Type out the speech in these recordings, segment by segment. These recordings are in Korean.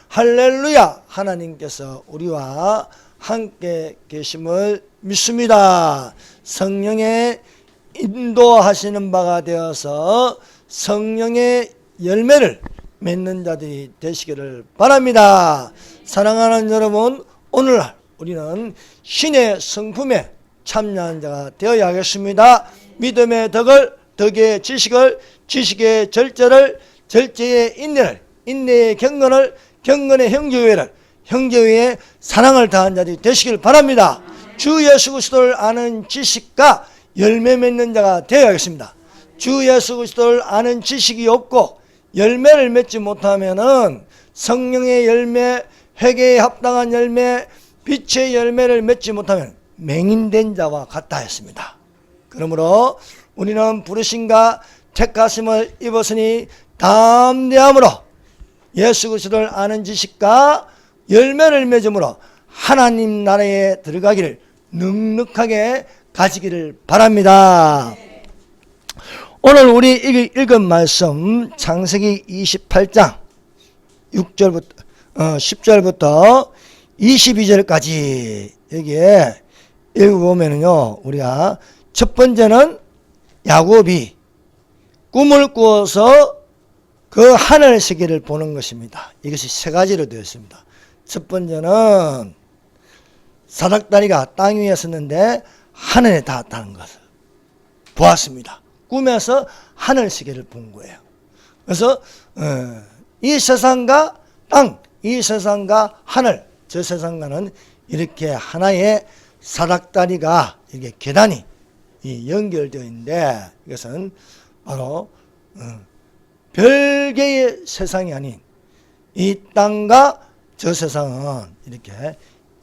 할렐루야. 하나님께서 우리와 함께 계심을 믿습니다. 성령의 인도하시는 바가 되어서 성령의 열매를 맺는 자들이 되시기를 바랍니다. 사랑하는 여러분, 오늘날 우리는 신의 성품에 참여한 자가 되어야 하겠습니다. 믿음의 덕을, 덕의 지식을, 지식의 절제를, 절제의 인내를, 인내의 경건을, 경건의 형제회를, 형제회의 사랑을 다한 자들이 되시길 바랍니다. 주 예수 그리스도를 아는 지식과 열매 맺는 자가 되어야겠습니다. 주 예수 그리스도를 아는 지식이 없고 열매를 맺지 못하면은 성령의 열매, 회개에 합당한 열매, 빛의 열매를 맺지 못하면 맹인된 자와 같다 했습니다. 그러므로 우리는 부르심과 택하심을 입었으니 담대함으로 예수 그리스도를 아는 지식과 열매를 맺음으로 하나님 나라에 들어가기를 넉넉하게 가지기를 바랍니다. 오늘 우리 읽은 말씀 창세기 28장 6절부터 10절부터 22절까지 여기에 읽어보면요, 우리가 첫 번째는 야곱이 꿈을 꾸어서 그 하늘 세계를 보는 것입니다. 이것이 세 가지로 되어 있습니다. 첫 번째는 사닥다리가 땅 위에 섰는데 하늘에 닿았다는 것을 보았습니다. 꿈에서 하늘 세계를 본 거예요. 그래서 이 세상과 땅, 이 세상과 하늘, 저 세상과는 이렇게 하나의 사닥다리가 이렇게 계단이 연결되어 있는데, 이것은 바로 별개의 세상이 아닌 이 땅과 저 세상은 이렇게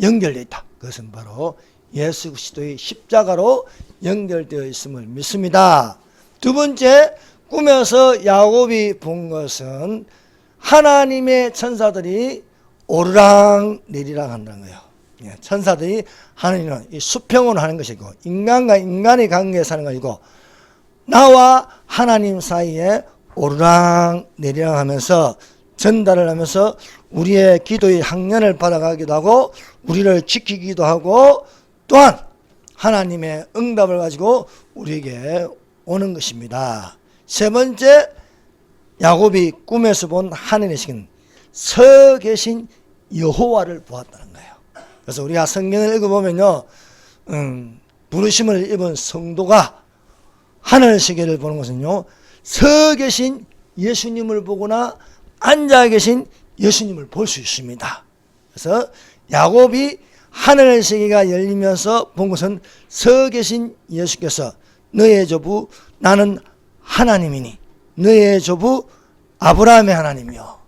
연결되어 있다. 그것은 바로 예수 그리스도의 십자가로 연결되어 있음을 믿습니다. 두 번째, 꿈에서 야곱이 본 것은 하나님의 천사들이 오르락 내리락 한다는 거예요. 천사들이 하나님은 이 수평으로 하는 것이고, 인간과 인간의 관계에 사는 것이고, 나와 하나님 사이에 오르락 내리락 하면서 전달을 하면서 우리의 기도의 항연을 받아가기도 하고 우리를 지키기도 하고, 또한 하나님의 응답을 가지고 우리에게 오는 것입니다. 세 번째, 야곱이 꿈에서 본 하늘의 신은 서 계신 여호와를 보았다는 거예요. 그래서 우리가 성경을 읽어보면요, 부르심을 입은 성도가 하늘 세계를 보는 것은요, 서 계신 예수님을 보거나 앉아 계신 예수님을 볼 수 있습니다. 그래서 야곱이 하늘 세계가 열리면서 본 것은 서 계신 예수께서 너의 조부 나는 하나님이니 너의 조부 아브라함의 하나님이요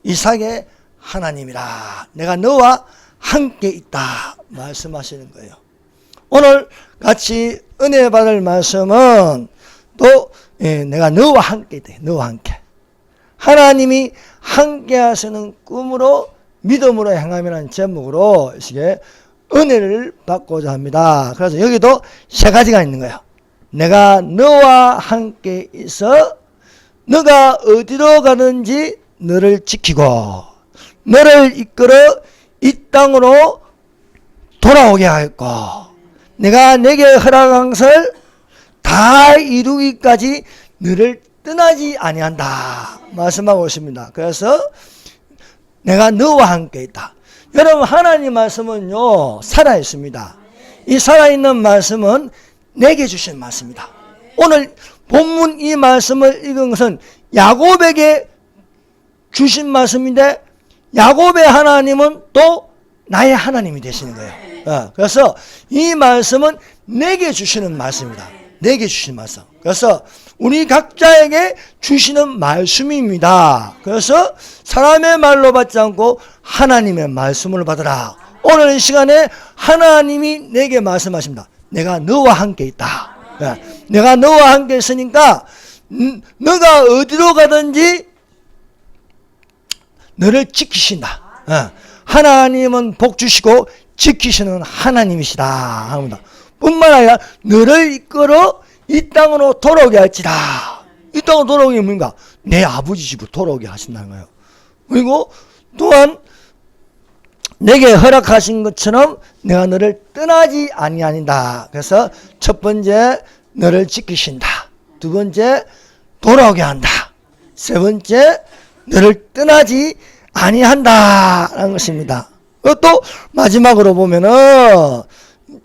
이삭의 하나님이라, 내가 너와 함께 있다 말씀하시는 거예요. 오늘 같이 은혜 받을 말씀은 또 내가 너와 함께 있다. 너와 함께. 하나님이 함께 하시는 꿈으로 믿음으로 행함이라는 제목으로 이렇게 은혜를 받고자 합니다. 그래서 여기도 세 가지가 있는 거예요. 내가 너와 함께 있어 너가 어디로 가든지 너를 지키고 너를 이끌어 이 땅으로 돌아오게 하였고 내가 내게 허락한 것을 다 이루기까지 너를 떠나지 아니한다 말씀하고 있습니다. 그래서 내가 너와 함께 있다. 여러분, 하나님 말씀은요 살아있습니다. 이 살아있는 말씀은 내게 주신 말씀입니다. 오늘 본문 이 말씀을 읽은 것은 야곱에게 주신 말씀인데 야곱의 하나님은 또 나의 하나님이 되시는 거예요. 그래서 이 말씀은 내게 주시는 말씀입니다. 내게 주신 말씀. 그래서 우리 각자에게 주시는 말씀입니다. 그래서 사람의 말로 받지 않고 하나님의 말씀을 받으라. 오늘 이 시간에 하나님이 내게 말씀하십니다. 내가 너와 함께 있다. 내가 너와 함께 있으니까 너가 어디로 가든지 너를 지키신다. 하나님은 복 주시고 지키시는 하나님이시다 합니다. 뿐만 아니라 너를 이끌어 이 땅으로 돌아오게 할지다. 이 땅으로 돌아오게 뭔가 내 아버지 집으로 돌아오게 하신다는 거예요. 그리고 또한 내게 허락하신 것처럼 내가 너를 떠나지 아니하니다. 그래서 첫 번째 너를 지키신다. 두 번째 돌아오게 한다. 세 번째 너를 떠나지 아니한다라는 것입니다. 또 마지막으로 보면은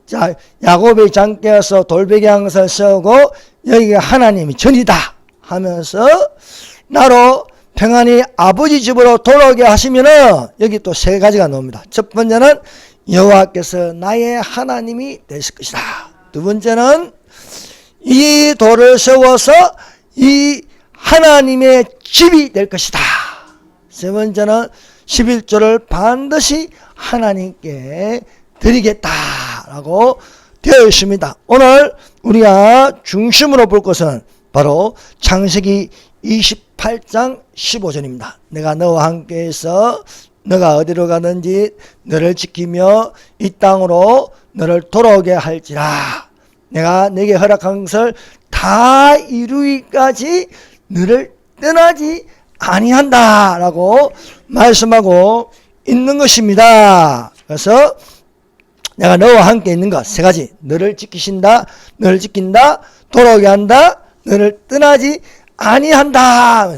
자, 야곱의 장께서 돌베개 항상 세우고 여기가 하나님이 전이다 하면서 나로 평안히 아버지 집으로 돌아오게 하시면은 여기 또 세 가지가 나옵니다. 첫 번째는 여호와께서 나의 하나님이 되실 것이다. 두 번째는 이 돌을 세워서 이 하나님의 집이 될 것이다. 세 번째는 11조를 반드시 하나님께 드리겠다라고 되어 있습니다. 오늘 우리가 중심으로 볼 것은 바로 창세기 28장 15절입니다. 내가 너와 함께해서 너가 어디로 가든지 너를 지키며 이 땅으로 너를 돌아오게 할지라. 내가 네게 허락한 것을 다 이루기까지 너를 떠나지 아니한다 라고 말씀하고 있는 것입니다. 그래서 내가 너와 함께 있는 것 세 가지, 너를 지키신다, 너를 지킨다, 돌아오게 한다, 너를 떠나지 아니한다.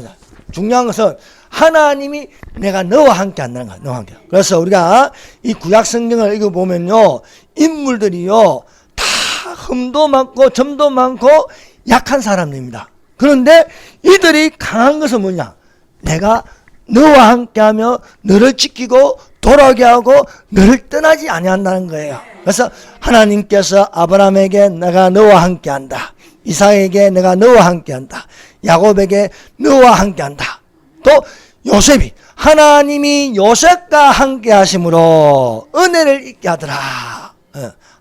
중요한 것은 하나님이 내가 너와 함께 한다는 거야. 너와 함께. 그래서 우리가 이 구약 성경을 읽어보면요, 인물들이요 다 흠도 많고 점도 많고 약한 사람들입니다. 그런데 이들이 강한 것은 뭐냐? 내가 너와 함께하며 너를 지키고 돌아오게 하고 너를 떠나지 아니한다는 거예요. 그래서 하나님께서 아브라함에게 내가 너와 함께한다. 이삭에게 내가 너와 함께한다. 야곱에게 너와 함께한다. 또 요셉이 하나님이 요셉과 함께하심으로 은혜를 잊게 하더라.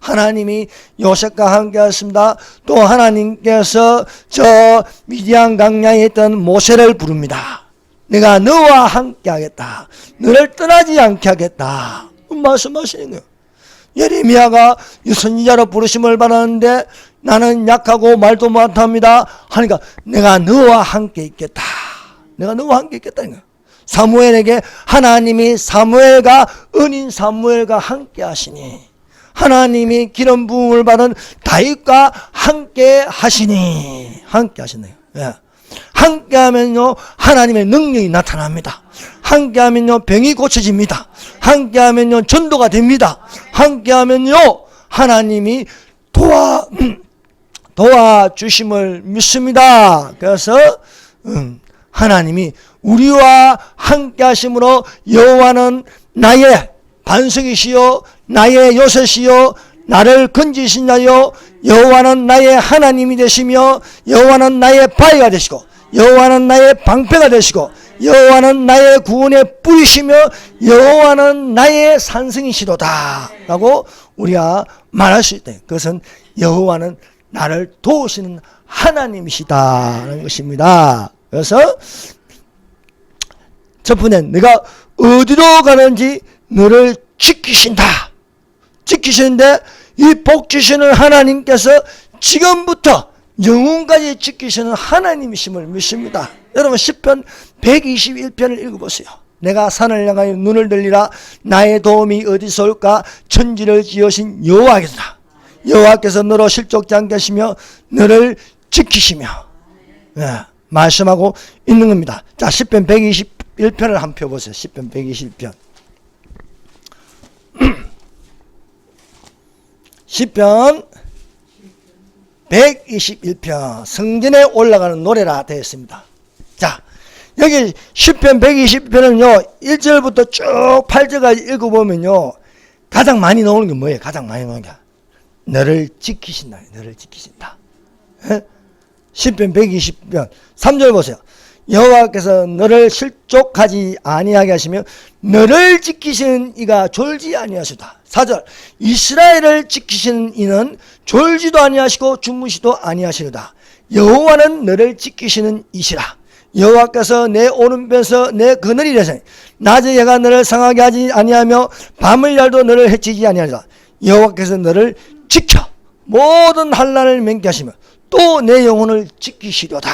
하나님이 요셉과 함께하십니다. 또 하나님께서 저 미디안 강야에 있던 모세를 부릅니다. 내가 너와 함께 하겠다. 너를 떠나지 않게 하겠다. 말씀하시는 거예요. 예레미야가 선지자로 부르심을 받았는데 나는 약하고 말도 못합니다 하니까 내가 너와 함께 있겠다. 내가 너와 함께 있겠다는 거예요. 사무엘에게 하나님이 사무엘과 은인 사무엘과 함께 하시니, 하나님이 기름 부음을 받은 다윗과 함께 하시니, 함께 하시네요. 예. 함께 하면요 하나님의 능력이 나타납니다. 함께 하면요 병이 고쳐집니다. 함께 하면요 전도가 됩니다. 함께 하면요 하나님이 도와주심을 믿습니다. 그래서 하나님이 우리와 함께 하심으로 여호와는 나의 반석이시요 나의 요새시요 나를 건지시나요. 여호와는 나의 하나님이 되시며 여호와는 나의 바위가 되시고 여호와는 나의 방패가 되시고 여호와는 나의 구원의 뿌리시며 여호와는 나의 산성이시로다 라고 우리가 말할 수 있다. 그것은 여호와는 나를 도우시는 하나님이시다라는 것입니다. 그래서 첫 번째 내가 어디로 가는지 너를 지키신다. 지키시는데 이 복 주시는 하나님께서 지금부터 영혼까지 지키시는 하나님이심을 믿습니다. 여러분 시편 121편을 읽어보세요. 내가 산을 향하여 눈을 들리라. 나의 도움이 어디서 올까? 천지를 지으신 여호와께서다. 여호와께서 너로 실족지 않게 하시며 너를 지키시며 말씀하고 있는 겁니다. 자, 시편 121편을 한번 펴보세요. 시편 121편. 시편 121편 성전에 올라가는 노래라 되어 있습니다. 자, 여기 시편 120편은요 1절부터 쭉 8절까지 읽어보면요 가장 많이 나오는 게 뭐예요? 가장 많이 나오는 게 너를 지키신다. 너를 지키신다. 시편 120편 3절 보세요. 여호와께서 너를 실족하지 아니하게 하시며 너를 지키시는 이가 졸지 아니하시다. 4절 이스라엘을 지키시는 이는 졸지도 아니하시고 주무시도 아니하시리다. 여호와는 너를 지키시는 이시라. 여호와께서 내 오른편에서 내 그늘이 되시니 낮에 해가 너를 상하게 하지 아니하며 밤을 날도 너를 해치지 아니하리라. 여호와께서 너를 지켜 모든 환난을 맹게 하시며 또 내 영혼을 지키시려다.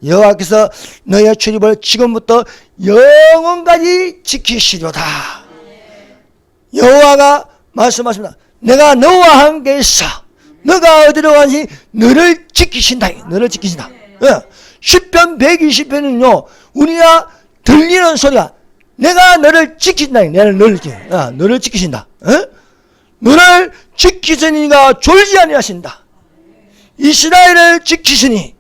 여호와께서 너의 출입을 지금부터 영원까지 지키시려다. 여호와가 말씀하십니다. 내가 너와 함께 있어. 너가 어디로 가는지 너를 지키신다. 너를 지키신다. 시편 120편은요, 우리가 들리는 소리가 내가 너를 지킨다. 너를 지키신다. 너를 지키시니가 졸지 아니하신다. 이스라엘을 지키시니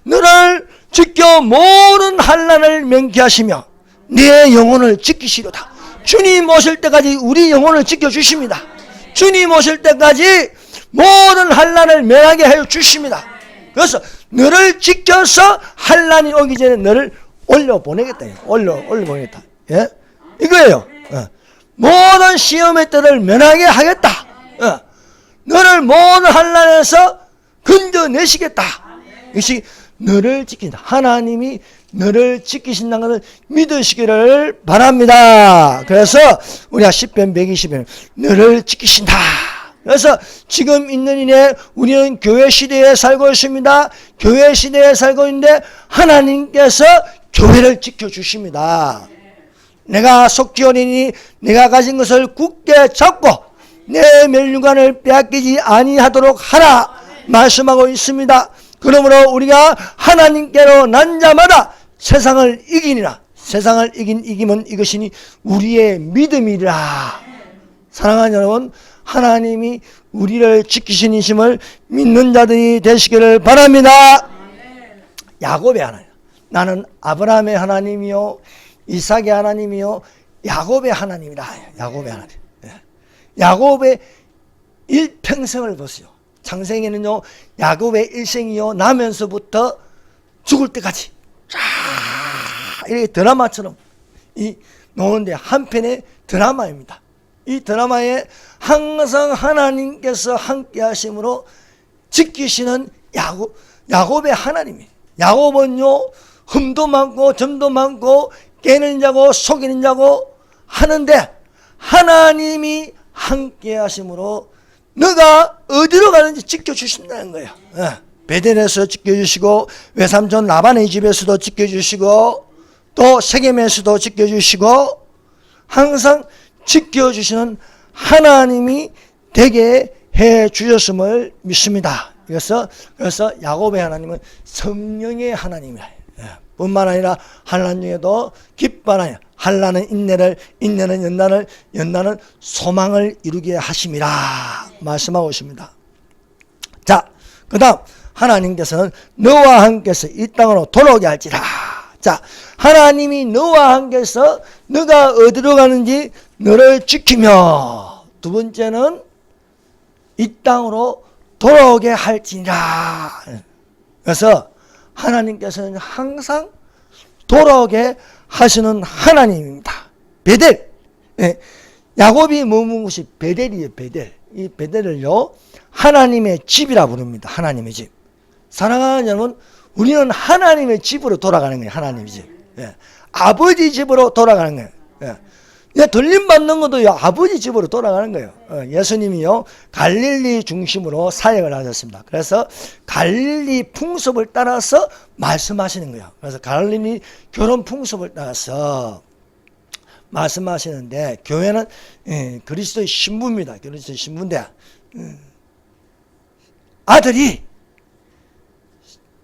너를 지켜 모든 환난을免하시며 내 영혼을 지키시로다. 주님 오실 때까지 우리 영혼을 지켜주십니다. 주님 오실 때까지 모든 환난을 면하게 하여 주십니다. 그래서 너를 지켜서 환난이 오기 전에 너를 올려보내겠다. 올려보내겠다. 예? 이거예요. 모든 시험의 때를 면하게 하겠다. 너를 모든 환난에서 건져내시겠다. 이것이 너를 지킨다. 하나님이 너를 지키신다는 것을 믿으시기를 바랍니다. 그래서 우리가 시편 120편 너를 지키신다. 그래서 지금 있는 이내 우리는 교회 시대에 살고 있습니다. 교회 시대에 살고 있는데 하나님께서 교회를 지켜주십니다. 내가 속죄하리니 내가 가진 것을 굳게 잡고 내 멸류관을 빼앗기지 아니하도록 하라 말씀하고 있습니다. 그러므로 우리가 하나님께로 난 자마다 세상을 이기니라. 세상을 이기면 이것이니 우리의 믿음이라. 사랑하는 여러분, 하나님이 우리를 지키시는 힘을 믿는 자들이 되시기를 바랍니다. 야곱의 하나님, 나는 아브라함의 하나님이요 이삭의 하나님이요 야곱의 하나님이다. 야곱의 하나님. 야곱의 일평생을 보세요. 창세기는요, 야곱의 일생이요 나면서부터 죽을 때까지 쫙 이렇게 드라마처럼 노는데 한편의 드라마입니다. 이 드라마에 항상 하나님께서 함께 하심으로 지키시는 야곱의 하나님이에요. 야곱은요, 흠도 많고 점도 많고 깨는 자고 속이는 자고 하는데 하나님이 함께 하심으로 너가 어디로 가는지 지켜주신다는 거예요. 베델에서 지켜주시고 외삼촌 라반의 집에서도 지켜주시고 또 세겜에서도 지켜주시고 항상 지켜주시는 하나님이 되게 해 주셨음을 믿습니다. 그래서 야곱의 하나님은 성령의 하나님이라. 뿐만 아니라 환난 중에도 기뻐하나니 환난은 인내를, 인내는 연단을, 연단은 소망을 이루게 하심이라 말씀하고 있습니다. 자, 그 다음 하나님께서는 너와 함께서 이 땅으로 돌아오게 할지라. 자, 하나님이 너와 함께서 너가 어디로 가는지 너를 지키며, 두 번째는 이 땅으로 돌아오게 할지라. 그래서 하나님께서는 항상 돌아오게 하시는 하나님입니다. 베델. 야곱이 머문 곳이 베델이에요. 베델. 이 베델을요, 하나님의 집이라 부릅니다. 하나님의 집. 사랑하는 여러분, 우리는 하나님의 집으로 돌아가는 거예요. 하나님의 집. 아버지 집으로 돌아가는 거예요. 돌림받는 것도요, 아버지 집으로 돌아가는 거예요. 예수님이요, 갈릴리 중심으로 사역을 하셨습니다. 그래서 갈릴리 풍습을 따라서 말씀하시는 거예요. 그래서 갈릴리 결혼 풍습을 따라서 말씀하시는데, 교회는 그리스도의 신부입니다. 그리스도의 신부인데, 아들이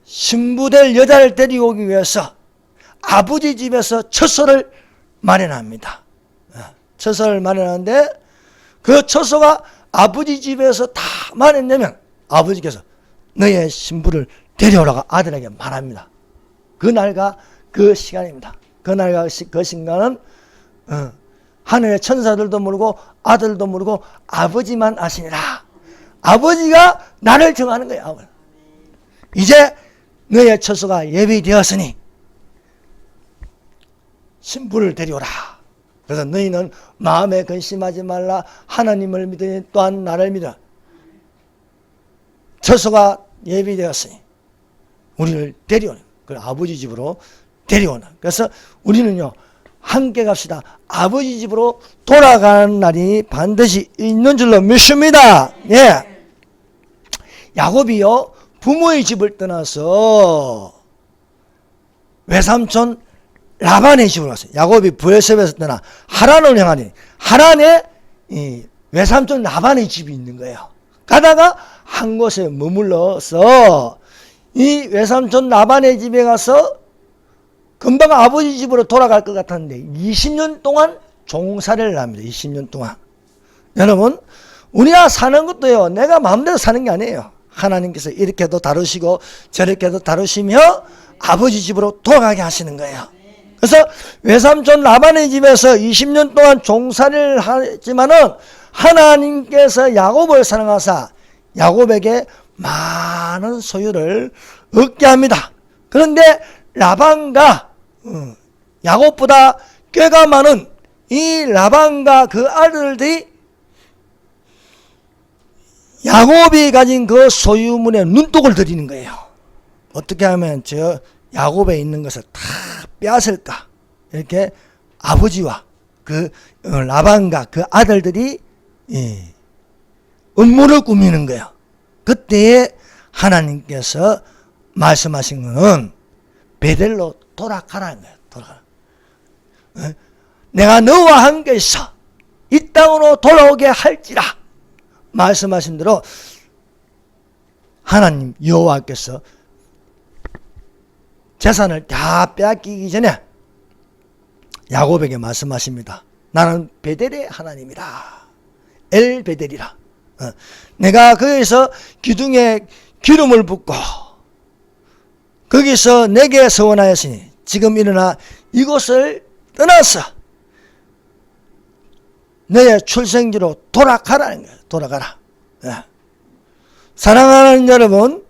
신부될 여자를 데리고 오기 위해서 아버지 집에서 처소를 마련합니다. 처소를 마련하는데, 그 처소가 아버지 집에서 다 마련되면 아버지께서 너의 신부를 데려오라고 아들에게 말합니다. 그날과 그 시간입니다. 그날과 그 시간은 하늘의 천사들도 모르고 아들도 모르고 아버지만 아시니라. 아버지가 나를 정하는 거예요. 이제 너의 처소가 예비되었으니 신부를 데려오라. 그래서 너희는 마음에 근심하지 말라. 하나님을 믿으니 또한 나를 믿어. 처소가 예비되었으니 우리를 데려오는, 그 아버지 집으로 데려오는. 그래서 우리는요, 함께 갑시다. 아버지 집으로 돌아가는 날이 반드시 있는 줄로 믿습니다. 예. 야곱이요, 부모의 집을 떠나서 외삼촌 라반의 집으로 갔어요. 야곱이 브에셀에서 떠나 하란을 향하니 하란에 이 외삼촌 라반의 집이 있는 거예요. 가다가 한 곳에 머물러서 이 외삼촌 라반의 집에 가서 금방 아버지 집으로 돌아갈 것 같았는데 20년 동안 종살이를 합니다. 20년 동안. 여러분, 우리가 사는 것도요, 내가 마음대로 사는 게 아니에요. 하나님께서 이렇게도 다루시고 저렇게도 다루시며 아버지 집으로 돌아가게 하시는 거예요. 그래서 외삼촌 라반의 집에서 20년 동안 종살이를 하지만은 하나님께서 야곱을 사랑하사 야곱에게 많은 소유를 얻게 합니다. 그런데 라반과 야곱보다 꾀가 많은 이 라반과 그 아들들이 야곱이 가진 그 소유물에 눈독을 들이는 거예요. 어떻게 하면 저 야곱에 있는 것을 다 빼앗을까? 이렇게 아버지와 그 라반과 그 아들들이 음모를 꾸미는 거예요. 그때에 하나님께서 말씀하신 것은 베델로 돌아가라는 거예요. 돌아가라. 내가 너와 함께 있어 이 땅으로 돌아오게 할지라 말씀하신 대로 하나님 여호와께서 재산을 다 빼앗기기 전에 야곱에게 말씀하십니다. 나는 베델의 하나님이라. 엘 베델이라. 내가 거기서 기둥에 기름을 붓고 거기서 내게 서원하였으니 지금 일어나 이곳을 떠나서 너의 출생지로 돌아가라는 거예요. 돌아가라. 사랑하는 여러분,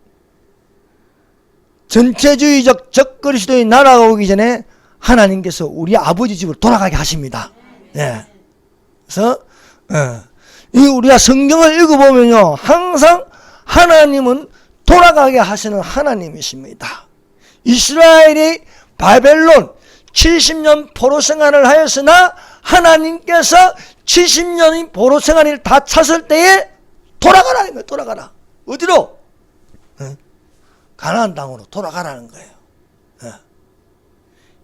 전체주의적 적그리스도의 나라가 오기 전에 하나님께서 우리 아버지 집으로 돌아가게 하십니다. 그래서 우리가 성경을 읽어보면요, 항상 하나님은 돌아가게 하시는 하나님이십니다. 이스라엘이 바벨론 70년 포로 생활을 하였으나 하나님께서 70년의 포로 생활을 다 찼을 때에 돌아가라는 거예요. 돌아가라. 어디로? 가나안 땅으로 돌아가라는 거예요.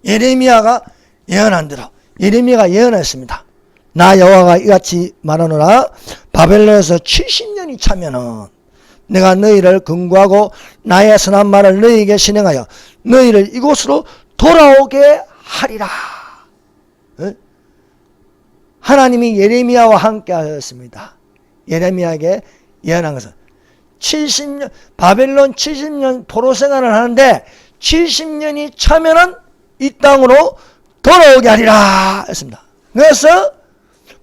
예레미야가 예언한 대로 예레미야가 예언했습니다. 나 여호와가 이같이 말하노라. 바벨론에서 70년이 차면은 내가 너희를 근구하고 나의 선한 말을 너희에게 실행하여 너희를 이곳으로 돌아오게 하리라. 하나님이 예레미야와 함께 하셨습니다. 예레미야에게 예언한 것은 70년, 바벨론 70년 포로 생활을 하는데 70년이 차면은 이 땅으로 돌아오게 하리라 했습니다. 그래서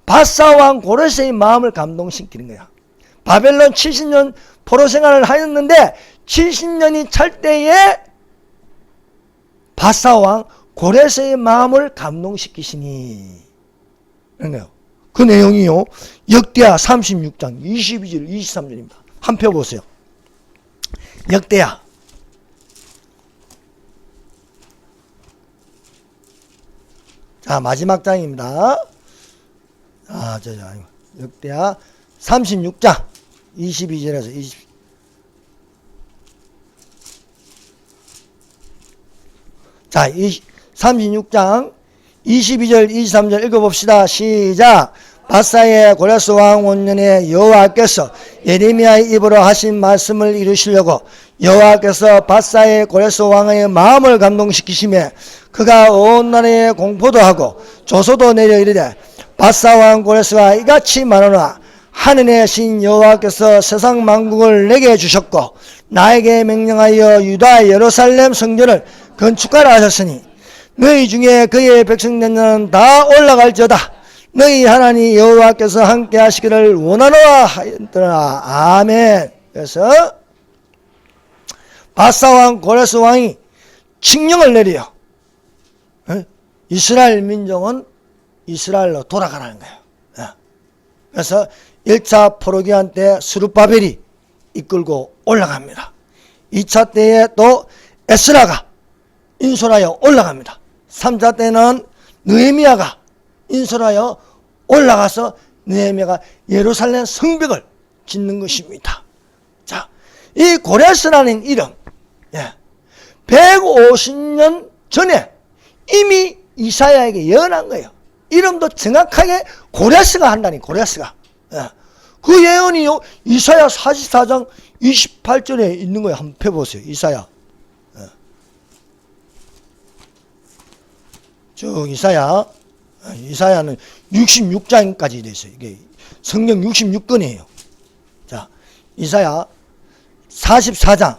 바사왕 고레스의 마음을 감동시키는 거야. 바벨론 70년 포로 생활을 하였는데 70년이 찰 때에 바사왕 고레스의 마음을 감동시키시니 그 내용이요, 역대하 36장 22절 23절입니다. 한 표 보세요. 역대하 자, 마지막 장입니다. 역대하 36장 22절에서 20. 자, 36장 22절 23절 읽어봅시다. 시작. 바사의 고레스 왕 원년에 여호와께서 예레미야의 입으로 하신 말씀을 이루시려고 여호와께서 바사의 고레스 왕의 마음을 감동시키시며 그가 온 나라에 공포도 하고 조소도 내려 이르되 바사 왕 고레스가 이같이 말하노라. 하늘의 신 여호와께서 세상 만국을 내게 주셨고 나에게 명령하여 유다 예루살렘 성전을 건축하라 하셨으니 너희 중에 그의 백성된 자는 다 올라갈지어다. 너희 하나님 여호와께서 함께 하시기를 원하노라 하였더라. 아멘. 그래서 바사 왕 고레스 왕이 칙령을 내려 이스라엘 민족은 이스라엘로 돌아가라는 거예요. 그래서 1차 포로기한 때 스룹바벨이 이끌고 올라갑니다. 2차 때에 또 에스라가 인솔하여 올라갑니다. 3차 때는 느헤미야가 인솔하여 올라가서 느헤미야가 예루살렘 성벽을 짓는 것입니다. 자, 이 고레스라는 이름, 150년 전에 이미 이사야에게 예언한 거예요. 이름도 정확하게 고레스가 한다니, 고레스가. 예. 그 예언이요, 이사야 44장 28절에 있는 거예요. 한번 펴보세요. 이사야. 예. 쭉 이사야는 66장까지 돼 있어요. 이게 성경 66권이에요. 자, 이사야 44장.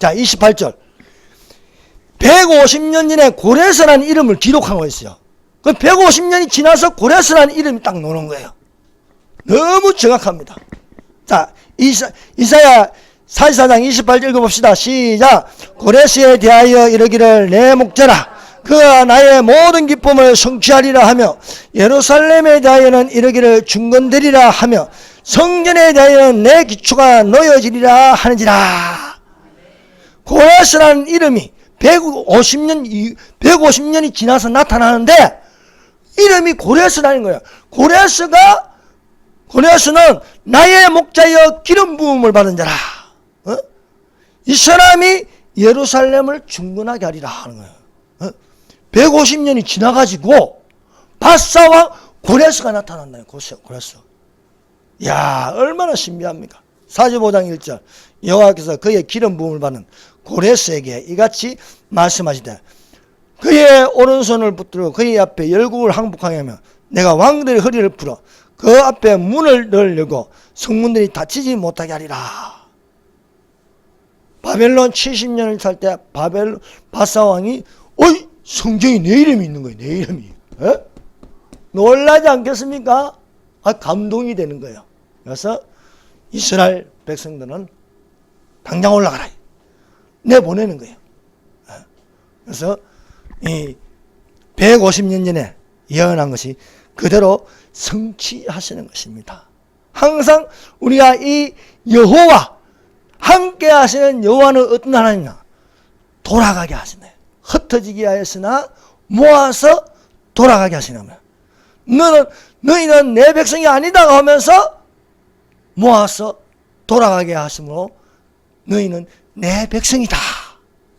자, 28절. 150년 전에 고레스라는 이름을 기록하고 있어요. 그 150년이 지나서 고레스라는 이름이 딱 나오는 거예요. 너무 정확합니다. 자, 이사야 44장 28절 읽어봅시다. 시작. 고레스에 대하여 이르기를 내 목자라 그가 나의 모든 기쁨을 성취하리라 하며 예루살렘에 대하여는 이르기를 중건되리라 하며 성전에 대하여는 내 기초가 놓여지리라 하는지라. 고레스라는 이름이 150년이 지나서 나타나는데 이름이 고레스라는 거예요. 고레스는 나의 목자여 기름 부음을 받은 자라. 이 사람이 예루살렘을 중건하게 하리라 하는 거예요. 150년이 지나가지고 바사왕 고레스가 나타난다요. 고레스. 야, 얼마나 신비합니까? 45장 1절 여호와께서 그의 기름 부음을 받는 고레스에게 이같이 말씀하시되 그의 오른손을 붙들고 그의 앞에 열국을 항복하게 하며 내가 왕들의 허리를 풀어 그 앞에 문을 열고 성문들이 닫히지 못하게 하리라. 바벨론 70년을 살 때 바사왕이 성경에 내 이름이 있는 거예요. 내 이름이. 에? 놀라지 않겠습니까? 감동이 되는 거예요. 그래서 이스라엘 백성들은 당장 올라가라. 내보내는 거예요. 그래서 이 150년 전에 예언한 것이 그대로 성취하시는 것입니다. 항상 우리가 이 여호와 함께 하시는 여호와는 어떤 하나님이냐? 돌아가게 하시네. 흩어지게 하였으나 모아서 돌아가게 하시는 거예요. 너희는 내 백성이 아니다 하면서 모아서 돌아가게 하심으로 너희는 내 백성이다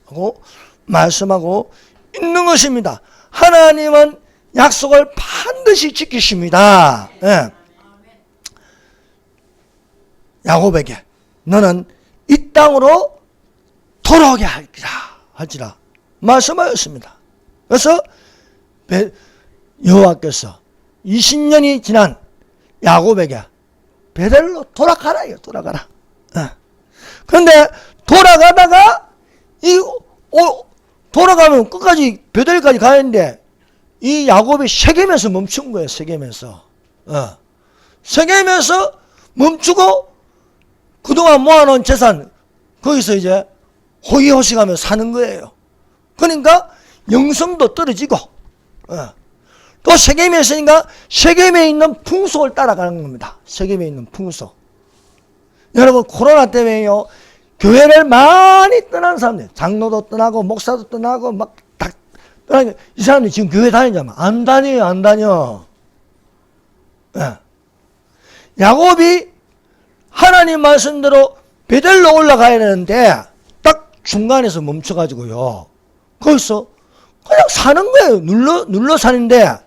하고 말씀하고 있는 것입니다. 하나님은 약속을 반드시 지키십니다. 예. 야곱에게 너는 이 땅으로 돌아오게 할지라 말씀하였습니다. 그래서 여호와께서 20년이 지난 야곱에게 베델로 돌아가라. 예. 그런데 돌아가다가 돌아가면 끝까지 베델까지 가는데 이 야곱이 세겜에서 멈춘 거예요. 세겜에서 멈추고 그동안 모아놓은 재산 거기서 이제 호의호식하며 사는 거예요. 그러니까 영성도 떨어지고 또 세겜에 있으니까 세겜에 있는 풍속을 따라가는 겁니다. 세겜에 있는 풍속. 여러분 코로나 때문에요. 교회를 많이 떠나는 사람들, 장로도 떠나고 목사도 떠나고 막 다 떠나고 이 사람들이 지금 교회 다니냐면 안 다녀요. 예. 야곱이 하나님 말씀대로 베델로 올라가야 되는데 딱 중간에서 멈춰가지고요. 거기서 그냥 사는 거예요. 눌러 사는데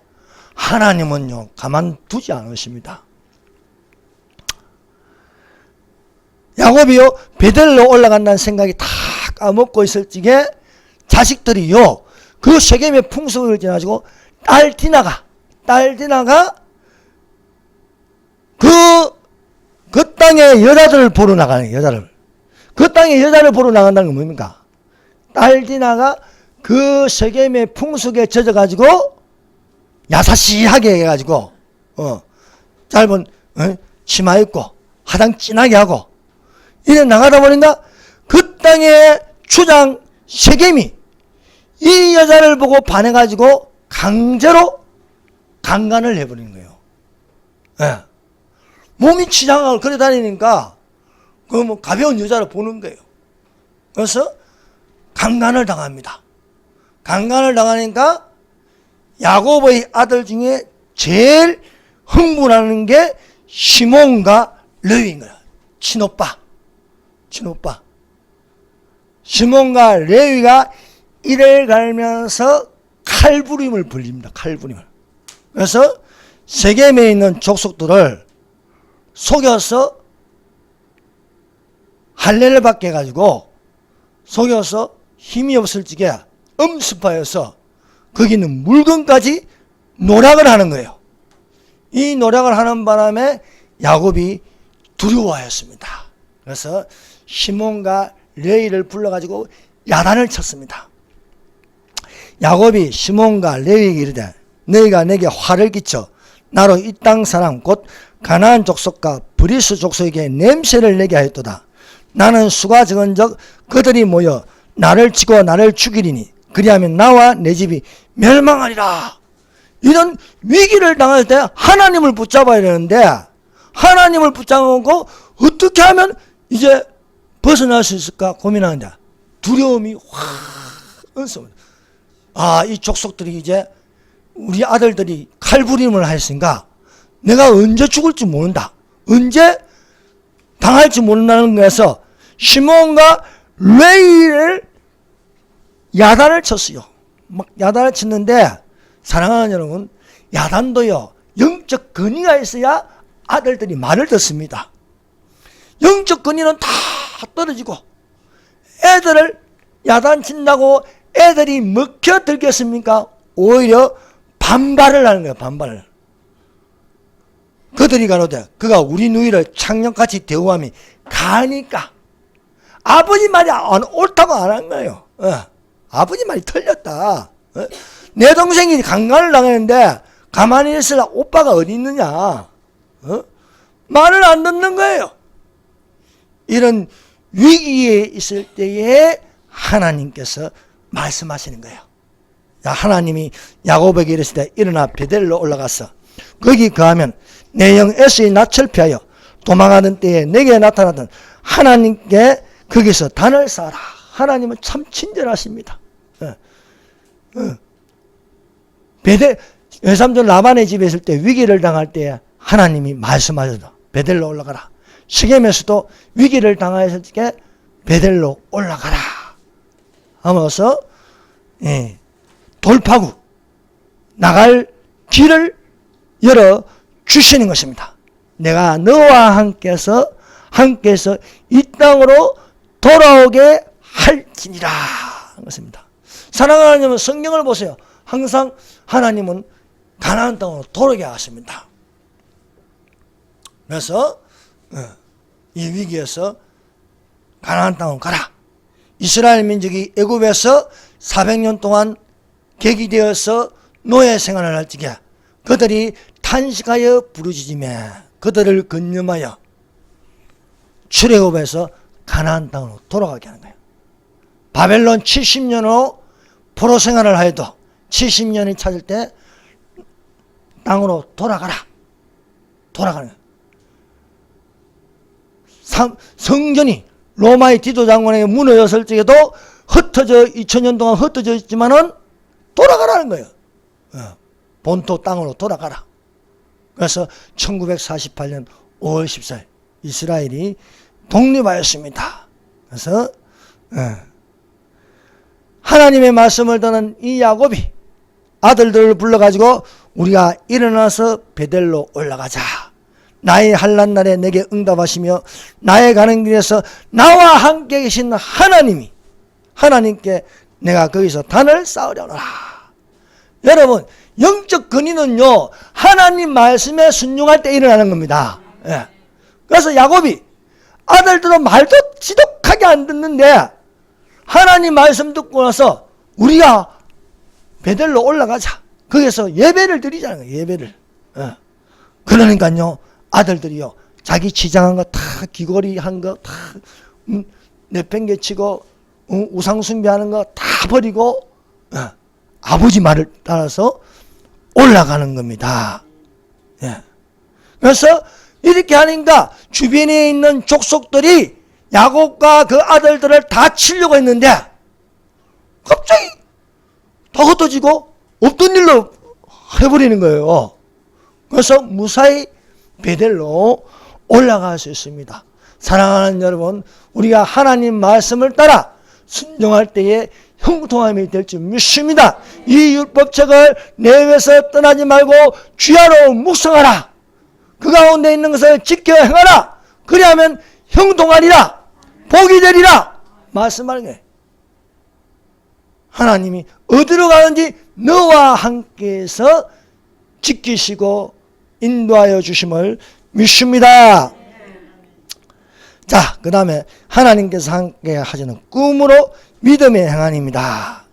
하나님은요 가만두지 않으십니다. 야곱이요 베델로 올라간다는 생각이 다 까먹고 있을 적에 자식들이요 그 세겜의 풍속을 지나가지고 딸 디나가 그 땅에 여자들을 보러 나가는 여자를 그 땅에 여자를 보러 나간다는 건 뭡니까? 딸 디나가 그 세겜의 풍속에 젖어가지고 야사시하게 해가지고 짧은 치마 입고 화장 진하게 하고 이래 나가다 보니까 그 땅의 주장 세겜이 이 여자를 보고 반해가지고 강제로 강간을 해버리는 거예요. 예. 몸이 치장하고 그래 다니니까 그 뭐 가벼운 여자를 보는 거예요. 그래서 강간을 당합니다. 강간을 당하니까 야곱의 아들 중에 제일 흥분하는 게 시몬과 레위인 거예요. 친오빠. 시몬과 레위가 이를 갈면서 칼부림을 벌립니다. 칼부림을. 그래서 세겜에 있는 족속들을 속여서 할례를 받게 해가지고 속여서 힘이 없을 적에 음습하여서 거기 있는 물건까지 노략을 하는 거예요. 이 노략을 하는 바람에 야곱이 두려워하였습니다. 그래서 시몬과 레위를 불러가지고 야단을 쳤습니다. 야곱이 시몬과 레위에게 이르되 너희가 내게 화를 끼쳐 나로 이 땅 사람 곧 가나안 족속과 브리스 족속에게 냄새를 내게 하였도다. 나는 수가 적은즉 그들이 모여 나를 치고 나를 죽이리니 그리하면 나와 내 집이 멸망하리라. 이런 위기를 당할 때 하나님을 붙잡아야 되는데 하나님을 붙잡고 어떻게 하면 이제 벗어날 수 있을까 고민하는데 두려움이 확 얹습니다. 아, 이 족속들이 이제 우리 아들들이 칼부림을 했으니까 내가 언제 죽을지 모른다. 언제 당할지 모른다는 거에서 시몬과 레위를 야단을 쳤어요. 막 야단을 쳤는데 사랑하는 여러분, 야단도요 영적 근위가 있어야 아들들이 말을 듣습니다. 영적 근위는 다 떨어지고 애들을 야단친다고 애들이 먹혀들겠습니까? 오히려 반발을 하는 거예요. 반발을. 그들이 가로되 그가 우리 누이를 창녀같이 대우함이 가니까 아버지 말이 옳다고 안 한 거예요. 아버지 말이 틀렸다. 내 동생이 강간을 당했는데 가만히 있으라 오빠가 어디 있느냐. 말을 안 듣는 거예요. 이런 위기에 있을 때에 하나님께서 말씀하시는 거예요. 하나님이 야곱에게 이르실 때 일어나 베델로 올라갔어. 거기 거하면 내 영 에서의 낯을 피하여 도망하던 때에 내게 나타나던 하나님께 거기서 단을 쌓아라. 하나님은 참 친절하십니다. 외삼촌 라반의 집에 있을 때 위기를 당할 때 하나님이 말씀하셔서 베델로 올라가라. 시겜에서도 위기를 당하였을 때 베델로 올라가라 하면서 돌파구 나갈 길을 열어 주시는 것입니다. 내가 너와 함께해서 이 땅으로 돌아오게 할지니라 하는 것입니다. 사랑하는 여러분, 성경을 보세요. 항상 하나님은 가나안 땅으로 돌아오게 하십니다. 그래서 이 위기에서 가나안 땅으로 가라. 이스라엘 민족이 애굽에서 400년 동안 객이되어서 노예 생활을 할 적에 그들이 탄식하여 부르짖으며 그들을 건념하여 출애굽에서 가나안 땅으로 돌아가게 하는 거예요. 바벨론 70년으로 포로 생활을 하여도 70년이 찾을 때 땅으로 돌아가라. 돌아가는 거예요. 성전이 로마의 디도 장군에게 무너졌을 적에도 흩어져 2000년 동안 흩어져 있지만은 돌아가라는 거예요. 본토 땅으로 돌아가라. 그래서 1948년 5월 14일 이스라엘이 독립하였습니다. 그래서 하나님의 말씀을 듣는 이 야곱이 아들들을 불러가지고 우리가 일어나서 베델로 올라가자. 나의 환난 날에 내게 응답하시며 나의 가는 길에서 나와 함께 계신 하나님께 내가 거기서 단을 쌓으려노라. 여러분, 영적 근위는요 하나님 말씀에 순종할 때 일어나는 겁니다. 그래서 야곱이 아들들은 말도 지독하게 안 듣는데 하나님 말씀 듣고 나서 우리가 베델로 올라가자. 거기서 예배를 드리자는 거예요. 예배를. 그러니까요 아들들이요 자기 지장한 거 다 귀걸이 한 거 다 내팽개치고 우상 숭배하는 거 다 버리고 아버지 말을 따라서 올라가는 겁니다. 그래서 이렇게 하니까 주변에 있는 족속들이 야곱과 그 아들들을 다 치려고 했는데 갑자기 다 흩어지고 없던 일로 해버리는 거예요. 그래서 무사히 베델로 올라갈 수 있습니다. 사랑하는 여러분, 우리가 하나님 말씀을 따라 순종할 때에 형통함이 될 줄 믿습니다. 이 율법책을 내외에서 떠나지 말고 주야로 묵상하라. 그 가운데 있는 것을 지켜 행하라. 그리하면 형통하리라. 복이 되리라. 말씀하는 거예요. 하나님이 어디로 가는지 너와 함께해서 지키시고 인도하여 주심을 믿습니다. 자, 그 다음에 하나님께서 함께 하시는 꿈으로 믿음의 행함입니다.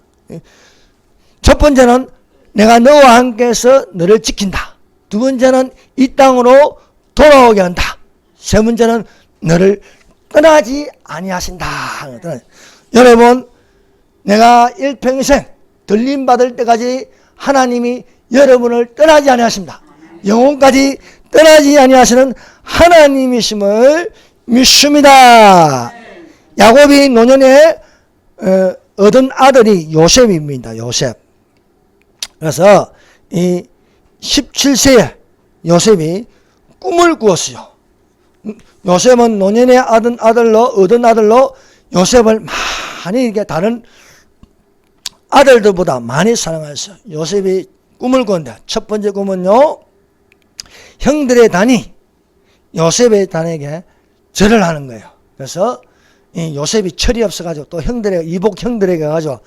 첫 번째는 내가 너와 함께해서 너를 지킨다. 두 번째는 이 땅으로 돌아오게 한다. 세 번째는 너를 떠나지 아니하신다. 여러분, 내가 일평생 들림받을 때까지 하나님이 여러분을 떠나지 아니하십니다. 영혼까지 떠나지 아니하시는 하나님이심을 믿습니다. 야곱이 노년에 얻은 아들이 요셉입니다. 요셉. 그래서 이 17세에 요셉이 꿈을 꾸었어요. 요셉은 노년에 얻은 아들로 요셉을 많이 이렇게 다른 아들들보다 많이 사랑하였어요. 요셉이 꿈을 꾸는데 첫 번째 꿈은요, 형들의 단이 요셉의 단에게 절을 하는 거예요. 그래서 이 요셉이 철이 없어가지고 또 이복 형들에게 가서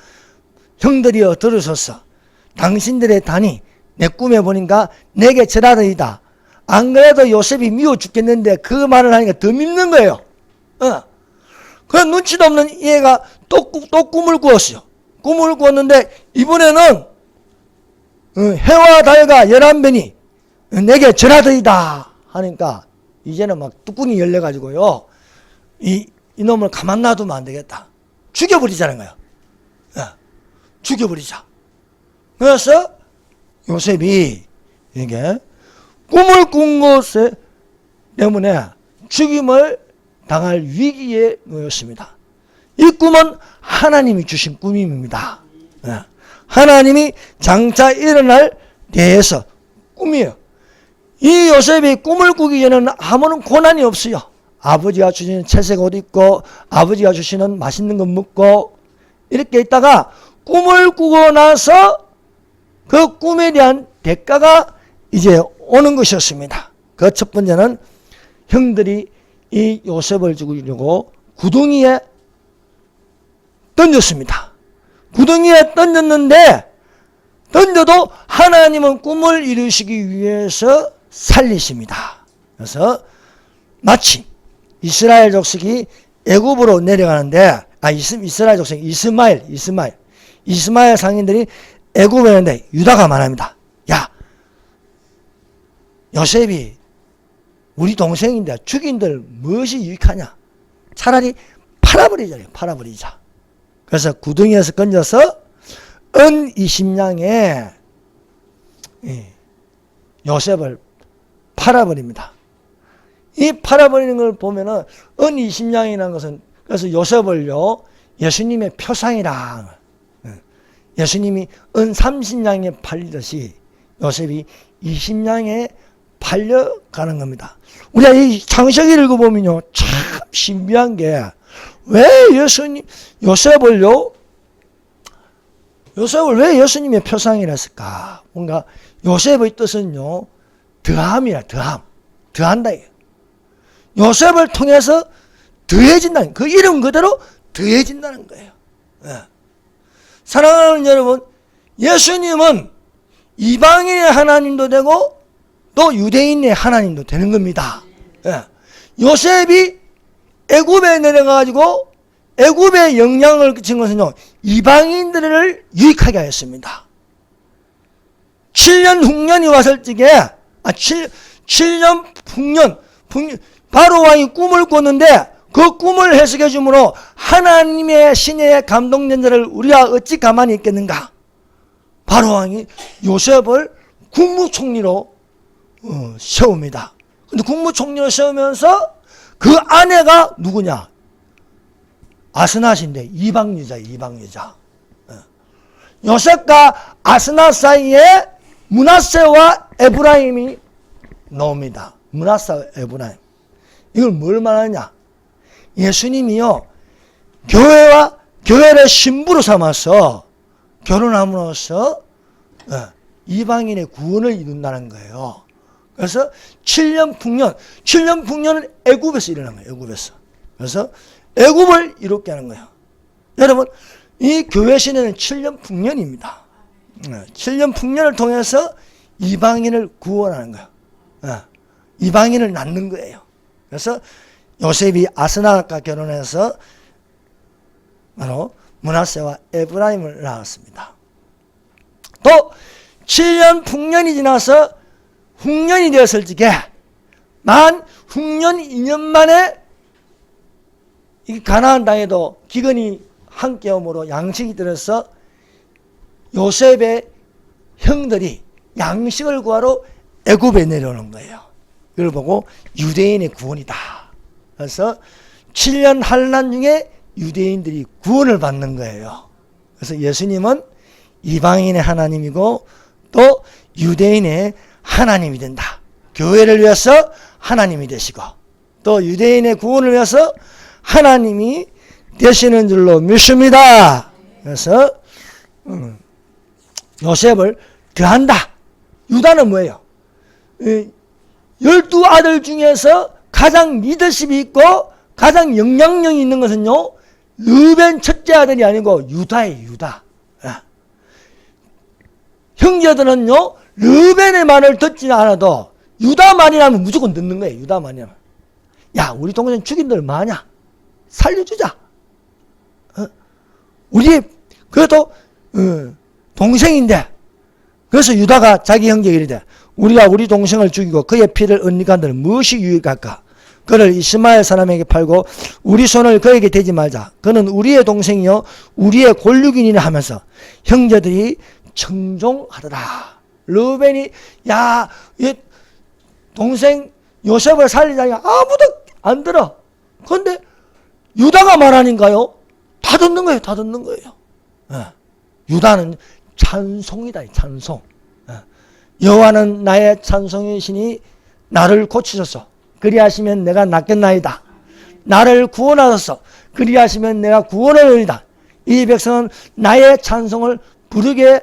형들이여 들으소서. 당신들의 단이 내 꿈에 보니까 내게 절하더이다. 안 그래도 요셉이 미워 죽겠는데 그 말을 하니까 더 밉는 거예요. 그런 눈치도 없는 얘가 또 꿈을 꾸었어요. 꿈을 꾸었는데 이번에는 해와 달과 11변이 내게 절하더이다 하니까 이제는 막 뚜껑이 열려가지고요, 이놈을 가만 놔두면 안 되겠다. 죽여버리자는 거예요. 죽여버리자. 그래서 요셉이 이게 꿈을 꾼 것 때문에 죽임을 당할 위기에 놓였습니다. 이 꿈은 하나님이 주신 꿈입니다. 하나님이 장차 일어날 대해서 꿈이에요. 이 요셉이 꿈을 꾸기 전에는 아무런 고난이 없어요. 아버지가 주시는 채색 옷 입고 아버지가 주시는 맛있는 거 먹고 이렇게 있다가 꿈을 꾸고 나서 그 꿈에 대한 대가가 이제 오는 것이었습니다. 그 첫 번째는 형들이 이 요셉을 죽이려고 구덩이에 던졌습니다. 구덩이에 던졌는데 던져도 하나님은 꿈을 이루시기 위해서 살리십니다. 그래서 마치 이스라엘 족속이 애굽으로 내려가는데 이스라엘 족속 이스마엘 상인들이 애굽에 있는데 유다가 말합니다. 야, 요셉이 우리 동생인데 죽인들 무엇이 유익하냐? 차라리 팔아버리자. 그래서 구덩이에서 건져서 은 20냥에 요셉을 팔아버립니다. 이 팔아버리는 걸 보면은 은 20냥이라는 것은 그래서 요셉을요 예수님의 표상이라, 예수님이 은 30냥에 팔리듯이 요셉이 20냥에 팔려가는 겁니다. 우리가 이 창세기를 읽어보면요 참 신비한 게 왜 요셉을 왜 예수님의 표상이라 했을까? 뭔가 요셉의 뜻은요 더한다. 요셉을 통해서 더해진다는, 그 이름 그대로 더해진다는 거예요. 사랑하는 여러분, 예수님은 이방인의 하나님도 되고 또 유대인의 하나님도 되는 겁니다. 요셉이 애굽에 내려가가지고 애굽에 영향을 끼친 것은요 이방인들을 유익하게 하였습니다. 7년 흉년이 왔을 적에 7년 풍년 바로 왕이 꿈을 꿨는데 그 꿈을 해석해 주므로 하나님의 신의 감동전자를 우리가 어찌 가만히 있겠는가? 바로 왕이 요셉을 국무총리로 세웁니다. 근데 국무총리로 세우면서 그 아내가 누구냐? 아스낫인데 이방 여자. 요셉과 아스낫 사이에 므낫세와 에브라임이 나옵니다. 므낫세와 에브라임. 이걸 뭘 말하냐? 예수님이요 교회와 교회를 신부로 삼아서 결혼함으로써 이방인의 구원을 이룬다는 거예요. 그래서 7년 풍년은 애굽에서 일어난 거예요. 애굽에서. 그래서 애굽을 이롭게 하는 거예요. 여러분, 이 교회 시대는 7년 풍년입니다. 7년 풍년을 통해서 이방인을 구원하는 거예요. 이방인을 낳는 거예요. 그래서 요셉이 아스나과 결혼해서 바로 므낫세와 에브라임을 낳았습니다. 또 7년 풍년이 지나서 흉년이 되었을 적에 만 흉년 2년 만에 이 가나안 땅에도 기근이 함께 오므로 양식이 들어서 요셉의 형들이 양식을 구하러 애굽에 내려오는 거예요. 이걸 보고 유대인의 구원이다. 그래서 7년 환난 중에 유대인들이 구원을 받는 거예요. 그래서 예수님은 이방인의 하나님이고 또 유대인의 하나님이 된다. 교회를 위해서 하나님이 되시고 또 유대인의 구원을 위해서 하나님이 되시는 줄로 믿습니다. 그래서 요셉을 더한다. 유다는 뭐예요? 12아들 중에서 가장 리더십이 있고 가장 영향력이 있는 것은요, 르벤 첫째 아들이 아니고 유다예요. 유다. 형제들은요, 르벤의 말을 듣지 않아도 유다 말이라면 무조건 듣는 거예요. 유다 말이라면. 야, 우리 동생 죽인들 많냐? 살려주자. 우리 그래도 동생인데, 그래서 유다가 자기 형제에게 이르되 우리가 우리 동생을 죽이고 그의 피를 얻니간들 무엇이 유익할까? 그를 이스마엘 사람에게 팔고 우리 손을 그에게 대지 말자. 그는 우리의 동생이요 우리의 골육이니라 하면서 형제들이 청종하더라. 르벤이 야, 이 동생 요셉을 살리자니 아무도 안 들어. 그런데 유다가 말하니까요, 다 듣는 거예요. 다 듣는 거예요. 유다는 찬송이다. 찬송. 여호와는 나의 찬송이시니 나를 고치소서. 그리하시면 내가 낫겠나이다. 나를 구원하소서. 그리하시면 내가 구원을 얻으리다. 이 백성은 나의 찬송을 부르게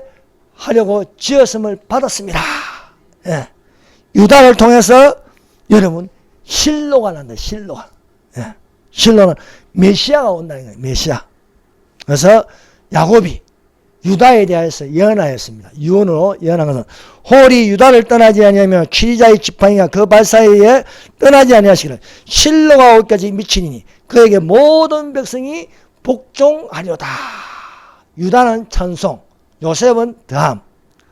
하려고 지었음을 받았습니다. 유다를 통해서 여러분 실로가 난다. 실로가. 실로는 메시아가 온다는 거예요. 메시아. 그래서 야곱이 유다에 대해서 예언하였습니다. 유언으로 예언한 것은 홀이 유다를 떠나지 아니하며 취리자의 지팡이가 그 발사에 떠나지 아니하시기를 실로가 오기까지 미치니 그에게 모든 백성이 복종하려다. 유다는 찬송, 요셉은 더함.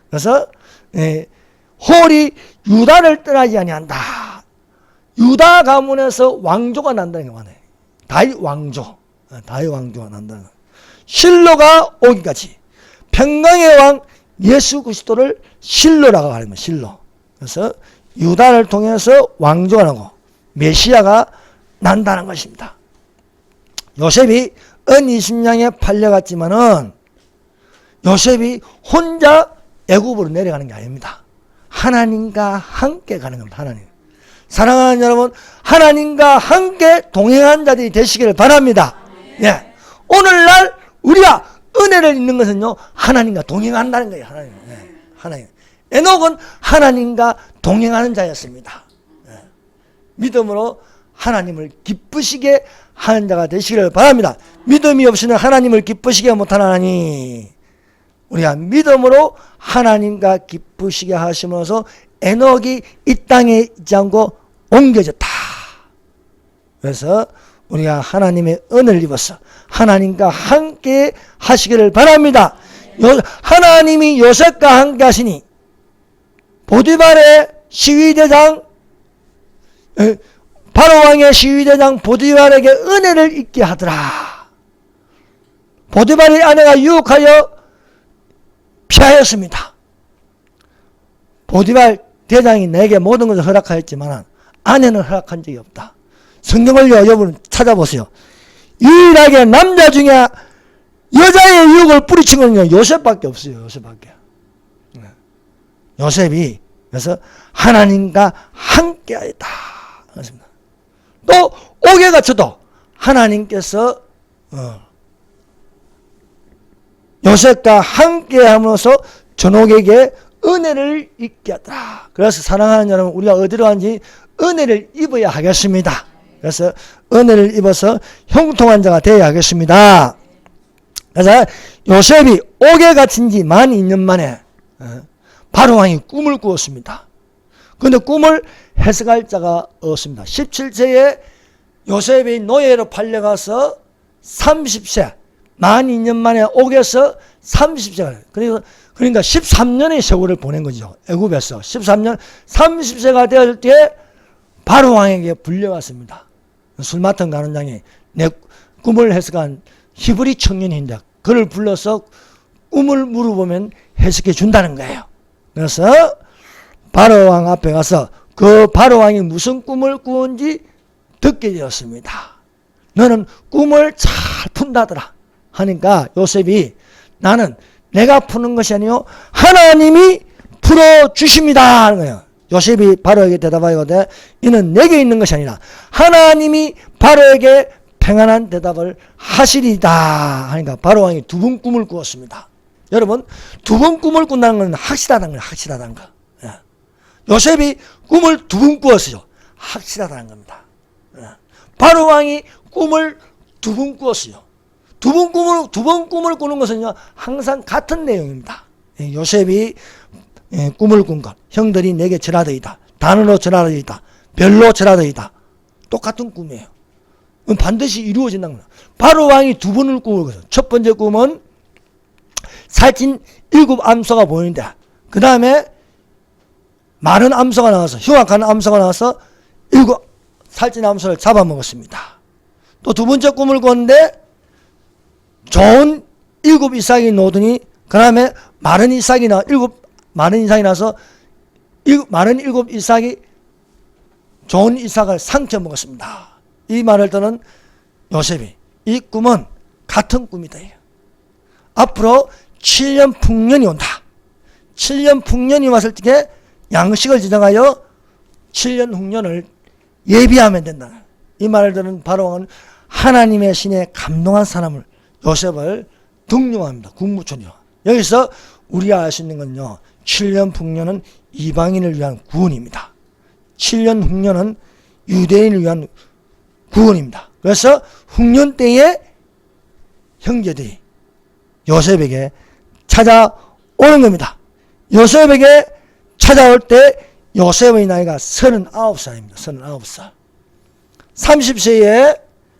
그래서 홀이 유다를 떠나지 아니한다. 유다 가문에서 왕조가 난다는 게 많아요. 다윗 왕조. 다윗 왕조가 난다는 거예요. 실로가 오기까지. 평강의 왕 예수 그리스도를 실로라고 하는 거예요. 실로. 그래서 유다를 통해서 왕조가 나고 메시아가 난다는 것입니다. 요셉이 은 20냥에 팔려갔지만은 요셉이 혼자 애굽으로 내려가는 게 아닙니다. 하나님과 함께 가는 겁니다. 하나님. 사랑하는 여러분, 하나님과 함께 동행한 자들이 되시기를 바랍니다. 예. 오늘날 우리가 은혜를 있는 것은요, 하나님과 동행한다는 거예요. 하나님. 하나님. 에녹은 하나님과 동행하는 자였습니다. 믿음으로 하나님을 기쁘시게 하는 자가 되시기를 바랍니다. 믿음이 없이는 하나님을 기쁘시게 못하나니 우리가 믿음으로 하나님과 기쁘시게 하시면서 에녹이 이 땅에 있지 않고 옮겨졌다. 그래서 우리가 하나님의 은혜를 입어서 하나님과 함께 하시기를 바랍니다. 하나님이 요셉과 함께 하시니 보디발의 시위대장 바로왕의 시위대장 보디발에게 은혜를 있게 하더라. 보디발의 아내가 유혹하여 피하였습니다. 보디발 대장이 내게 모든 것을 허락하였지만 아내는 허락한 적이 없다. 성경을 여러분 찾아보세요. 유일하게 남자 중에 여자의 유혹을 뿌리친 건 요셉밖에 없어요. 요셉밖에. 요셉이 그래서 하나님과 함께 하였다. 그렇습니다. 또 옥에 갇혀도 하나님께서 요셉과 함께 함으로써 전옥에게 은혜를 입게 하더라. 그래서 사랑하는 여러분, 우리가 어디로 가는지 은혜를 입어야 하겠습니다. 그래서 은혜를 입어서 형통한 자가 되어야 하겠습니다. 그래서 요셉이 옥에 갇힌 지 만 2년 만에 바로왕이 꿈을 꾸었습니다. 그런데 꿈을 해석할 자가 없습니다. 17세에 요셉이 노예로 팔려가서 30세, 만 2년 만에 옥에서 30세가, 그러니까 13년의 세월을 보낸 거죠. 애굽에서 13년, 30세가 되었을 때 바로왕에게 불려갔습니다. 술 맡은 가는장이 내 꿈을 해석한 히브리 청년인데 그를 불러서 꿈을 물어보면 해석해 준다는 거예요. 그래서 바로왕 앞에 가서 그 바로왕이 무슨 꿈을 꾸은지 듣게 되었습니다. 너는 꿈을 잘 푼다더라 하니까 요셉이 나는 내가 푸는 것이 아니요 하나님이 풀어주십니다 하는 거예요. 요셉이 바로에게 대답하거든 이는 내게 있는 것이 아니라 하나님이 바로에게 평안한 대답을 하시리다 하니까 바로왕이 두 번 꿈을 꾸었습니다. 여러분, 두 번 꿈을 꾼다는 건 확실하다는 거예요. 확실하다는 거. 예. 요셉이 꿈을 두 번 꾸었어요. 확실하다는 겁니다. 예. 바로왕이 꿈을 두 번 꾸었어요. 두 번 꿈을 꾸는 것은요 항상 같은 내용입니다. 예. 요셉이 꿈을 꾼 것, 형들이 내게 절하더이다, 단으로 절하더이다, 별로 절하더이다, 똑같은 꿈이에요. 반드시 이루어진다는 거예요. 바로왕이 두 번을 꿈을 꿨어요. 첫 번째 꿈은 살찐 7암소가 보이는데 그 다음에 마른 암소가 나와서 흉악한 암소가 나와서 7 살찐 암소를 잡아먹었습니다. 또 두 번째 꿈을 꿨는데 좋은 7 이삭이 놓더니 그 다음에 마른 이삭이 나서 마른 7 이삭이 좋은 이삭을 상쳐 먹었습니다. 이 말을 듣는 요셉이 이 꿈은 같은 꿈이다. 앞으로 7년 풍년이 온다. 7년 풍년이 왔을 때 양식을 지정하여 7년 흉년을 예비하면 된다. 이 말을 듣는 바로왕은 하나님의 신에 감동한 사람을 요셉을 등용합니다. 국무총리와. 여기서 우리가 알 수 있는 건요 7년 풍년은 이방인을 위한 구원입니다. 7년 흉년은 유대인을 위한 구원입니다. 그래서 흉년 때에 형제들이 요셉에게 찾아오는 겁니다. 요셉에게 찾아올 때 요셉의 나이가 39살입니다. 39살.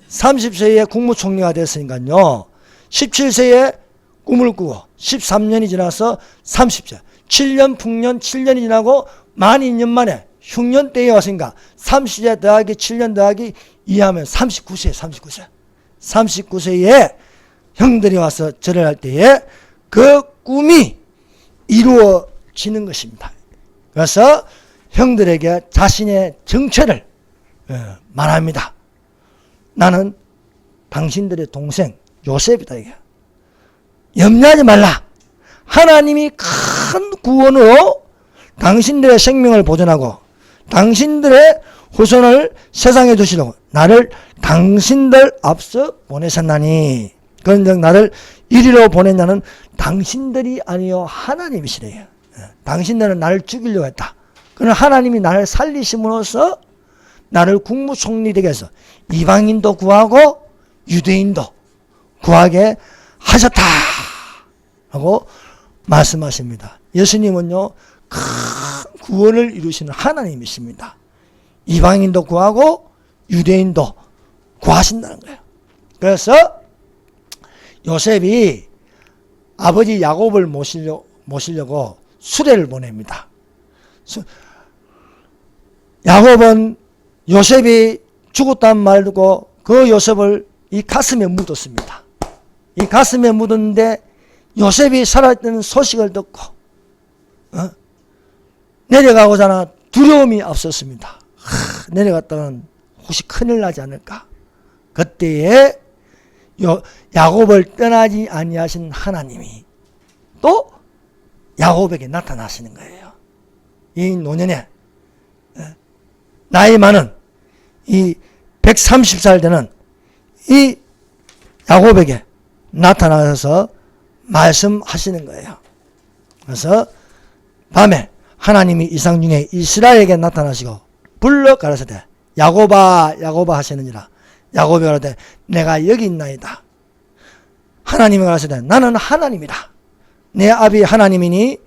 30세에 국무총리가 됐으니까요. 17세에 꿈을 꾸고 13년이 지나서 30세. 7년 풍년 7년이 지나고 만 2년 만에 흉년 때에 왔으니까 30세 더하기 7년 더하기 2하면 39세. 39세에 형들이 와서 절을 할 때에 그 꿈이 이루어지는 것입니다. 그래서 형들에게 자신의 정체를 말합니다. 나는 당신들의 동생 요셉이다. 이게. 염려하지 말라. 하나님이 큰 구원으로 당신들의 생명을 보존하고 당신들의 후손을 세상에 두시려고 나를 당신들 앞서 보내셨나니 그런즉 나를 이리로 보냈냐는 당신들이 아니요 하나님이시래요. 당신들은 나를 죽이려고 했다. 그러나 하나님이 나를 살리심으로써 나를 국무총리 되게 해서 이방인도 구하고 유대인도 구하게 하셨다 하고 말씀하십니다. 예수님은요 큰 구원을 이루시는 하나님이십니다. 이방인도 구하고 유대인도 구하신다는 거예요. 그래서 요셉이 아버지 야곱을 모시려고 수레를 보냅니다. 야곱은 요셉이 죽었다는 말을 듣고 그 요셉을 이 가슴에 묻었습니다. 이 가슴에 묻었는데 요셉이 살아있다는 소식을 듣고 내려가고자 두려움이 앞섰습니다. 내려갔다가는 혹시 큰일 나지 않을까? 그때에 야곱을 떠나지 아니하신 하나님이 또 야곱에게 나타나시는 거예요. 이 노년에 나이 많은 이 130살 되는 이 야곱에게 나타나서 말씀하시는 거예요. 그래서 밤에 하나님이 이상 중에 이스라엘에게 나타나시고 불러 가라사대 야곱아 야곱아 하시느니라. 야곱이 가라사대 내가 여기 있나이다. 하나님이 가라사대 나는 하나님이다. 내 아비 하나님이니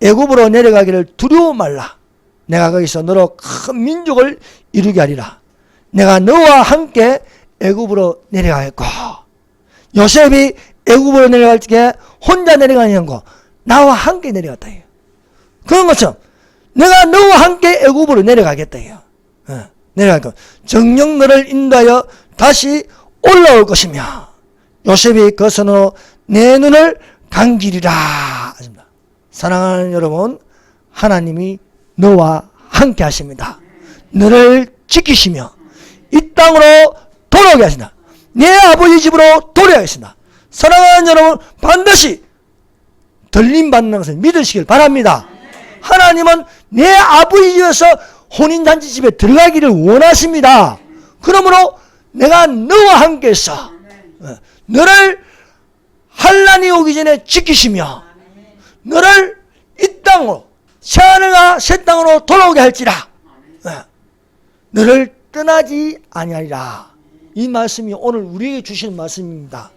애굽으로 내려가기를 두려워 말라. 내가 거기서 너로 큰 민족을 이루게 하리라. 내가 너와 함께 애굽으로 내려가겠고. 요셉이 애굽으로 내려갈 때 혼자 내려가는 거 나와 함께 내려갔다. 그런 것처럼 내가 너와 함께 애굽으로 내려가겠다. 내려갈 거. 정녕 너를 인도하여 다시 올라올 것이며 요셉이 그 손으로 내 눈을 감기리라. 사랑하는 여러분, 하나님이 너와 함께 하십니다. 너를 지키시며 이 땅으로 돌아오게 하신다. 내 아버지 집으로 돌아가겠습니다. 사랑하는 여러분, 반드시 들림받는 것을 믿으시길 바랍니다. 하나님은 내 아버지 집에서 혼인잔치 집에 들어가기를 원하십니다. 그러므로 내가 너와 함께해서 너를 환난이 오기 전에 지키시며 너를 이 땅으로 새하늘과 새 땅으로 돌아오게 할지라. 너를 떠나지 아니하리라. 이 말씀이 오늘 우리에게 주신 말씀입니다.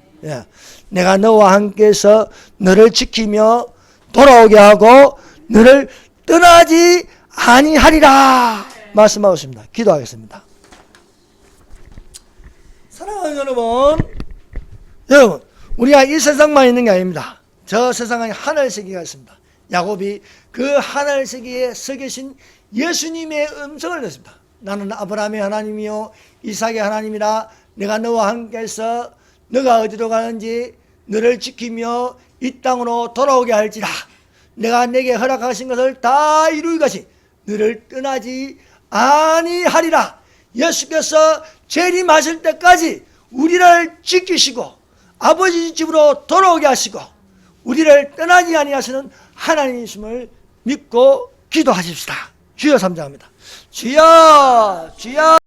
내가 너와 함께해서 너를 지키며 돌아오게 하고 너를 떠나지 아니하리라 말씀하고 있습니다. 기도하겠습니다. 사랑하는 여러분, 우리가 이 세상만 있는 게 아닙니다. 저 세상에 하늘 세계가 있습니다. 야곱이 그 하늘 세계에 서 계신 예수님의 음성을 듣습니다. 나는 아브라함의 하나님이요 이삭의 하나님이라. 내가 너와 함께해서 너가 어디로 가는지 너를 지키며 이 땅으로 돌아오게 할지라. 내가 내게 허락하신 것을 다 이루기까지 너를 떠나지 아니하리라. 예수께서 재림하실 때까지 우리를 지키시고 아버지 집으로 돌아오게 하시고 우리를 떠나지 아니하시는 하나님이심을 믿고 기도하십시다. 주여 삼장합니다. 주여 주여.